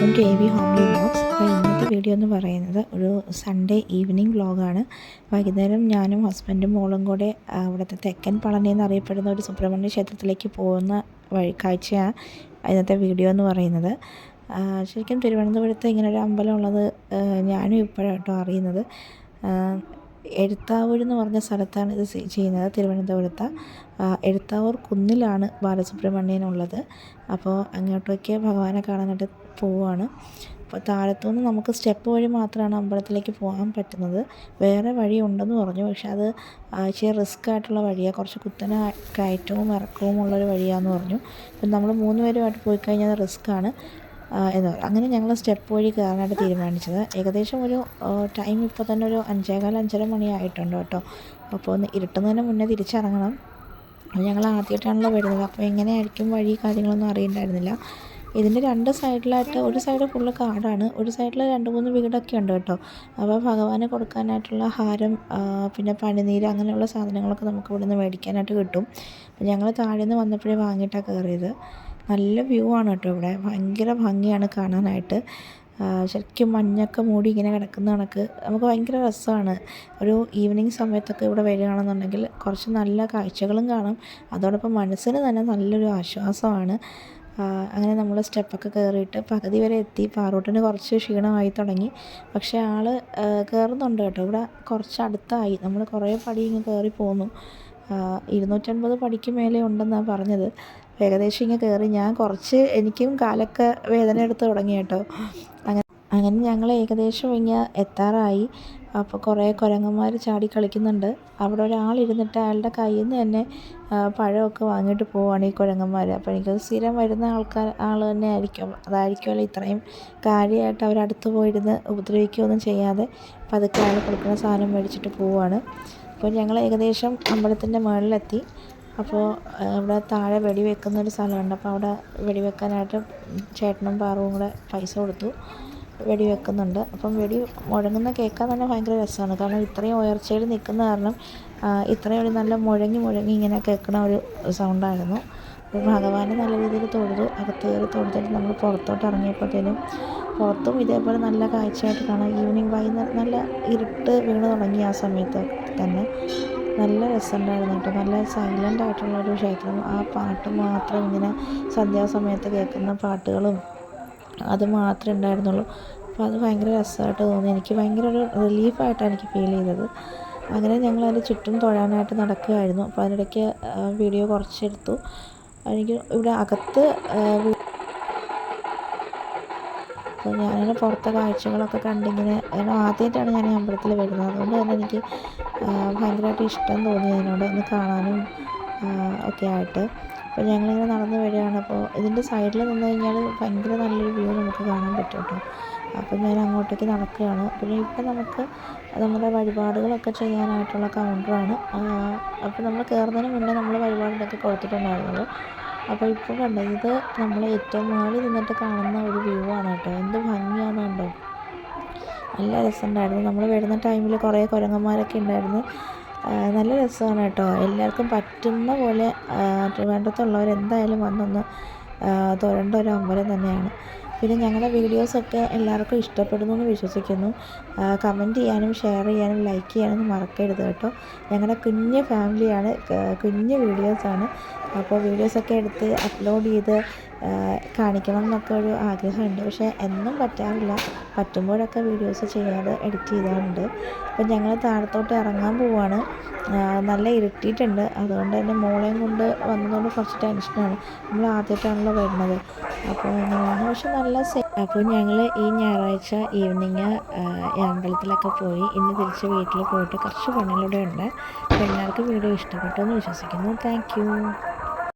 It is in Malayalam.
Welcome to A V homely vlogs. അപ്പോൾ ഇന്നത്തെ വീഡിയോ എന്ന് പറയുന്നത് ഒരു സൺഡേ ഈവനിങ് വ്ളോഗാണ്. വൈകുന്നേരം ഞാനും ഹസ്ബൻഡും മോളും കൂടെ അവിടുത്തെ തെക്കൻ പളനി എന്നറിയപ്പെടുന്ന ഒരു സുബ്രഹ്മണ്യ ക്ഷേത്രത്തിലേക്ക് പോകുന്ന കാഴ്ചയാണ് ഇന്നത്തെ വീഡിയോ എന്ന് പറയുന്നത്. ശരിക്കും തിരുവനന്തപുരത്ത് ഇങ്ങനൊരു അമ്പലം ഉള്ളത് ഞാനും ഇപ്പോഴാണ് കേട്ടോ അറിയുന്നത്. എഴുത്താവൂർ എന്ന് പറഞ്ഞ സ്ഥലത്താണ് ഇത് ചെയ്യുന്നത്. തിരുവനന്തപുരത്ത് എഴുത്താവൂർ കുന്നിലാണ് ബാലസുബ്രഹ്മണ്യനുള്ളത്. അപ്പോൾ അങ്ങോട്ടേക്ക് ഭഗവാനെ കാണാനായിട്ട് പോവുകയാണ്. അപ്പോൾ താഴത്തുനിന്ന് നമുക്ക് സ്റ്റെപ്പ് വഴി മാത്രമാണ് അമ്പലത്തിലേക്ക് പോകാൻ പറ്റുന്നത്. വേറെ വഴി ഉണ്ടെന്ന് പറഞ്ഞു, പക്ഷെ അത് ഇച്ചിരി റിസ്ക് ആയിട്ടുള്ള വഴിയാണ്. കുറച്ച് കുത്തനെ കയറ്റവും ഇറക്കവും ഉള്ളൊരു വഴിയാണെന്ന് പറഞ്ഞു. അപ്പം നമ്മൾ 3 പേരുമായിട്ട് പോയി കഴിഞ്ഞാൽ റിസ്ക്കാണ് എന്ന് പറഞ്ഞു. അങ്ങനെ ഞങ്ങൾ സ്റ്റെപ്പ് വഴി കയറാനായിട്ട് തീരുമാനിച്ചത്. ഏകദേശം ഒരു ടൈം ഇപ്പോൾ തന്നെ ഒരു 5:15 മണി ആയിട്ടുണ്ട് കേട്ടോ. അപ്പോൾ ഒന്ന് ഇരുട്ടുന്നതിന് മുന്നേ തിരിച്ചിറങ്ങണം. ഞങ്ങൾ ആദ്യമായിട്ടാണല്ലോ വരുന്നത്, അപ്പോൾ എങ്ങനെയായിരിക്കും വഴി കാര്യങ്ങളൊന്നും അറിയണ്ടായിരുന്നില്ല. ഇതിൻ്റെ 2 സൈഡിലായിട്ട്, ഒരു സൈഡ് ഫുള്ള് കാടാണ്, ഒരു സൈഡിൽ 2-3 വീടൊക്കെ ഉണ്ട് കേട്ടോ. അപ്പോൾ ഭഗവാന് കൊടുക്കാനായിട്ടുള്ള ഹാരം, പിന്നെ പനിനീര് അങ്ങനെയുള്ള സാധനങ്ങളൊക്കെ നമുക്ക് ഇവിടെ നിന്ന് മേടിക്കാനായിട്ട് കിട്ടും. അപ്പോൾ ഞങ്ങൾ താഴെ നിന്ന് വന്നപ്പോഴേ വാങ്ങിയിട്ടാണ് കയറിയത്. നല്ല വ്യൂ ആണ് കേട്ടോ ഇവിടെ, ഭയങ്കര ഭംഗിയാണ് കാണാനായിട്ട്. ശരിക്കും മഞ്ഞൊക്കെ മൂടി ഇങ്ങനെ കിടക്കുന്ന കണക്ക് നമുക്ക് ഭയങ്കര രസമാണ്. ഒരു ഈവനിങ് സമയത്തൊക്കെ ഇവിടെ വരികയാണെന്നുണ്ടെങ്കിൽ കുറച്ച് നല്ല കാഴ്ചകളും കാണാം, അതോടൊപ്പം മനസ്സിന് തന്നെ നല്ലൊരു ആശ്വാസമാണ്. അങ്ങനെ നമ്മൾ സ്റ്റെപ്പൊക്കെ കയറിയിട്ട് പകുതി വരെ എത്തി. പാറൂട്ടിന് കുറച്ച് ക്ഷീണമായി തുടങ്ങി, പക്ഷേ ആൾ കയറുന്നുണ്ട് കേട്ടോ. ഇവിടെ കുറച്ച് അടുത്തായി, നമ്മൾ കുറേ പടി ഇങ്ങനെ കയറി പോന്നു. 250 പടിക്ക് മേലെ ഉണ്ടെന്നാണ് പറഞ്ഞത്. ഏകദേശം ഇങ്ങനെ കയറി ഞാൻ എനിക്കും കാലൊക്കെ വേദന എടുത്ത് തുടങ്ങി കേട്ടോ. അങ്ങനെ ഞങ്ങൾ ഏകദേശം ഇങ്ങനെ എത്താറായി. അപ്പോൾ കുറേ കുരങ്ങന്മാർ ചാടി കളിക്കുന്നുണ്ട്. അവിടെ ഒരാളിരുന്നിട്ട് അയാളുടെ കയ്യിൽ നിന്ന് തന്നെ പഴമൊക്കെ വാങ്ങിയിട്ട് പോവുകയാണ് ഈ കുരങ്ങന്മാർ. അപ്പോൾ എനിക്കത് സ്ഥിരം വരുന്ന ആൾ തന്നെ അതായിരിക്കുമല്ലോ ഇത്രയും കാര്യമായിട്ട് അവരടുത്ത് പോയിരുന്ന് ഉപദ്രവിക്കുകയൊന്നും ചെയ്യാതെ പതുക്കെ അയാൾ കൊടുക്കുന്ന സാധനം മേടിച്ചിട്ട് പോവുകയാണ്. അപ്പോൾ ഞങ്ങൾ ഏകദേശം അമ്പലത്തിൻ്റെ മുകളിലെത്തി. അപ്പോൾ ഇവിടെ താഴെ വെടിവെക്കുന്നൊരു സ്ഥലമുണ്ട്. അപ്പോൾ അവിടെ വെടിവെക്കാനായിട്ട് ചേട്ടനും പാറുവും കൂടെ പൈസ കൊടുത്തു, വെടിവെക്കുന്നുണ്ട്. അപ്പം വെടി മുഴങ്ങുന്ന കേൾക്കാൻ തന്നെ ഭയങ്കര രസമാണ്. കാരണം ഇത്രയും ഉയർച്ചയിൽ നിൽക്കുന്ന കാരണം ഇത്രയും ഒരു നല്ല മുഴങ്ങി ഇങ്ങനെ കേൾക്കുന്ന ഒരു സൗണ്ടായിരുന്നു. അപ്പോൾ ഭഗവാനെ നല്ല രീതിയിൽ തൊഴുതു. അകത്ത് കയറി തൊഴുതിട്ട് നമ്മൾ പുറത്തോട്ട് ഇറങ്ങിയപ്പോഴത്തേനും പുറത്തും ഇതേപോലെ നല്ല കാഴ്ചയായിട്ട് കാണാം. ഈവനിങ് വൈകുന്നേരം നല്ല ഇരുട്ട് വീണ് തുടങ്ങി ആ സമയത്ത് തന്നെ. നല്ല രസമുണ്ടായിരുന്നു കേട്ടോ. നല്ല സൈലൻ്റ് ആയിട്ടുള്ളൊരു ക്ഷേത്രം. ആ പാട്ട് മാത്രം ഇങ്ങനെ സന്ധ്യാസമയത്ത് കേൾക്കുന്ന പാട്ടുകളും അത് മാത്രമേ ഉണ്ടായിരുന്നുള്ളൂ. അപ്പോൾ അത് ഭയങ്കര രസമായിട്ട് തോന്നി. എനിക്ക് ഭയങ്കര ഒരു റിലീഫായിട്ടാണ് എനിക്ക് ഫീൽ ചെയ്തത്. അങ്ങനെ ഞങ്ങൾ അതിൻ്റെ ചുറ്റും തൊഴാനായിട്ട് നടക്കുകയായിരുന്നു. അപ്പോൾ അതിനിടയ്ക്ക് വീഡിയോ കുറച്ചെടുത്തു. എനിക്ക് ഇവിടെ അകത്ത് അപ്പോൾ ഞാനിങ്ങനെ പുറത്തെ കാഴ്ചകളൊക്കെ കണ്ടിങ്ങനെ ആദ്യമായിട്ടാണ് ഞാൻ ഈ അമ്പലത്തിൽ വരുന്നത്. അതുകൊണ്ട് തന്നെ എനിക്ക് ഭയങ്കരമായിട്ട് ഇഷ്ടം തോന്നി അതിനോട് ഒന്ന് കാണാനും ഒക്കെ ആയിട്ട്. അപ്പോൾ ഞങ്ങളിങ്ങനെ നടന്ന് വരികയാണ്. അപ്പോൾ ഇതിൻ്റെ സൈഡിൽ നിന്ന് കഴിഞ്ഞാൽ ഭയങ്കര നല്ലൊരു വ്യൂ നമുക്ക് കാണാൻ പറ്റും കേട്ടോ. അപ്പോൾ ഞാൻ അങ്ങോട്ടേക്ക് നടക്കുകയാണ്. പിന്നെ ഇപ്പം നമുക്ക് നമ്മുടെ വഴിപാടുകളൊക്കെ ചെയ്യാനായിട്ടുള്ള കൗണ്ടറാണ്. അപ്പോൾ നമ്മൾ കയറുന്നതിന് മുന്നേ നമ്മൾ വഴിപാടിനൊക്കെ കൊടുത്തിട്ടുണ്ടായിരുന്നത്. അപ്പോൾ ഇപ്പോൾ കണ്ടോ, ഇത് നമ്മൾ ഏറ്റവും മുകളിൽ നിന്നിട്ട് കാണുന്ന ഒരു വ്യൂ ആണ് കേട്ടോ. എന്ത് ഭംഗിയാണെന്ന് കണ്ടോ, നല്ല രസമുണ്ടായിരുന്നു. നമ്മൾ വരുന്ന ടൈമിൽ കുറേ കുരങ്ങന്മാരൊക്കെ ഉണ്ടായിരുന്നു. നല്ല രസമാണ് കേട്ടോ. എല്ലാവർക്കും പറ്റുന്ന പോലെ ട്രിവാൻഡ്രത്തുള്ളവർ എന്തായാലും വന്നൊന്ന് തൊഴേണ്ട ഒരു അമ്പലം തന്നെയാണ്. പിന്നെ ഞങ്ങളുടെ വീഡിയോസൊക്കെ എല്ലാവർക്കും ഇഷ്ടപ്പെടുന്നു എന്ന് വിശ്വസിക്കുന്നു. കമൻറ്റ് ചെയ്യാനും ഷെയർ ചെയ്യാനും ലൈക്ക് ചെയ്യാനൊന്നും മറക്കരുത് കേട്ടോ. ഞങ്ങളുടെ കുഞ്ഞ് ഫാമിലിയാണ്, കുഞ്ഞ് വീഡിയോസാണ്. അപ്പോൾ വീഡിയോസൊക്കെ എടുത്ത് അപ്ലോഡ് ചെയ്ത് കാണിക്കണം എന്നൊക്കെ ഒരു ആഗ്രഹമുണ്ട്, പക്ഷേ എന്നും പറ്റാറില്ല. പറ്റുമ്പോഴൊക്കെ വീഡിയോസ് ചെയ്യാതെ എഡിറ്റ് ചെയ്താറുണ്ട്. അപ്പോൾ ഞങ്ങൾ താഴത്തോട്ട് ഇറങ്ങാൻ പോവുകയാണ്. നല്ല ഇരുട്ടിയിട്ടുണ്ട്, അതുകൊണ്ട് തന്നെ മോളെയും കൊണ്ട് വന്നതുകൊണ്ട് കുറച്ച് ടെൻഷനാണ്. നമ്മൾ ആദ്യമായിട്ടാണല്ലോ വരുന്നത്, അപ്പോൾ അങ്ങനെയാണ്. പക്ഷെ നല്ല അപ്പോൾ ഞങ്ങൾ ഈ ഞായറാഴ്ച ഈവനിങ് ഈ അമ്പലത്തിലൊക്കെ പോയി. ഇന്ന് തിരിച്ച് വീട്ടിൽ പോയിട്ട് കുറച്ച് പണികളൂടെ ഉണ്ട്. അപ്പോൾ എല്ലാവർക്കും വീഡിയോ ഇഷ്ടപ്പെട്ടു എന്ന് വിശ്വസിക്കുന്നു. Thank you.